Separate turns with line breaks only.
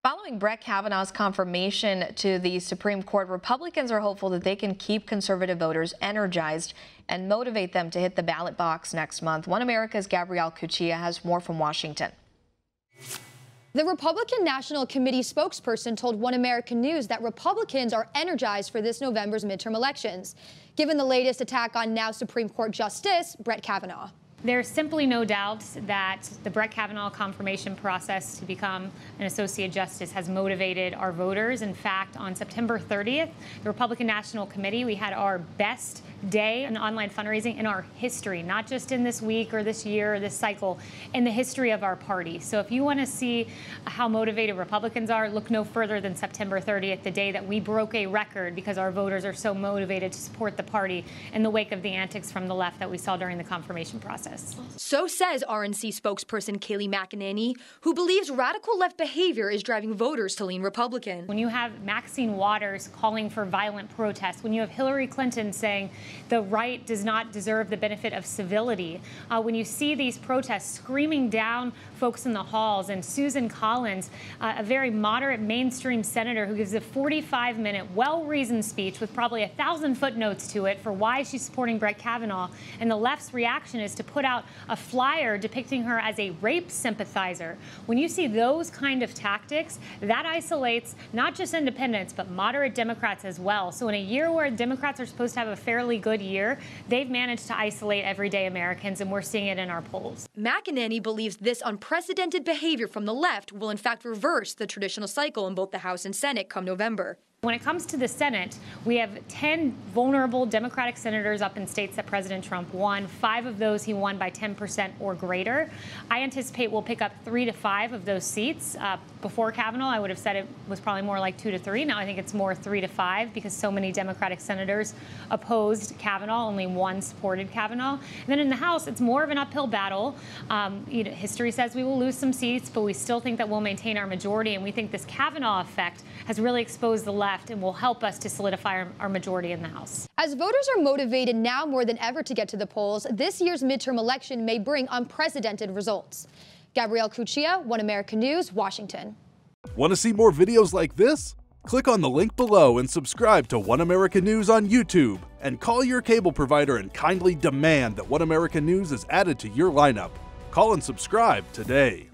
Following Brett Kavanaugh's confirmation to the Supreme Court, Republicans are hopeful that they can keep conservative voters energized and motivate them to hit the ballot box next month. One America's Gabrielle Cuccia has more from Washington.
The Republican National Committee spokesperson told One American News that Republicans are energized for this November's midterm elections, given the latest attack on now Supreme Court Justice Brett Kavanaugh.
There's simply no doubt that the Brett Kavanaugh confirmation process to become an associate justice has motivated our voters. In fact, on September 30th, the Republican National Committee, we had our best day in online fundraising in our history, not just in this week or this year or this cycle, in the history of our party. So if you want to see how motivated Republicans are, look no further than September 30th, the day that we broke a record because our voters are so motivated to support the party in the wake of the antics from the left that we saw during the confirmation process.
So says RNC spokesperson Kayleigh McEnany, who believes radical left behavior is driving voters to lean Republican.
When you have Maxine Waters calling for violent protests, when you have Hillary Clinton saying the right does not deserve the benefit of civility, when you see these protests screaming down folks in the halls, and Susan Collins, a very moderate mainstream senator who gives a 45-minute, well-reasoned speech with probably 1,000 footnotes to it for why she's supporting Brett Kavanaugh, and the left's reaction is to put out a flyer depicting her as a rape sympathizer. When you see those kind of tactics, that isolates not just independents, but moderate Democrats as well. So in a year where Democrats are supposed to have a fairly good year, they've managed to isolate everyday Americans, and we're seeing it in our polls.
McEnany believes this unprecedented behavior from the left will in fact reverse the traditional cycle in both the House and Senate come November.
When it comes to the Senate, we have 10 vulnerable Democratic senators up in states that President Trump won. 5 of those he won by 10% or greater. I anticipate we'll pick up 3 to 5 of those seats. Before Kavanaugh, I would have said it was probably more like 2 to 3. Now I think it's more 3 to 5 because so many Democratic senators opposed Kavanaugh. Only 1 supported Kavanaugh. And then in the House, it's more of an uphill battle. History says we will lose some seats, but we still think that we'll maintain our majority. And we think this Kavanaugh effect has really exposed the left and will help us to solidify our majority in the House.
As voters are motivated now more than ever to get to the polls, this year's midterm election may bring unprecedented results. Gabrielle Cuccia, One American News, Washington.
Want to see more videos like this? Click on the link below and subscribe to One American News on YouTube, and call your cable provider and kindly demand that One American News is added to your lineup. Call and subscribe today.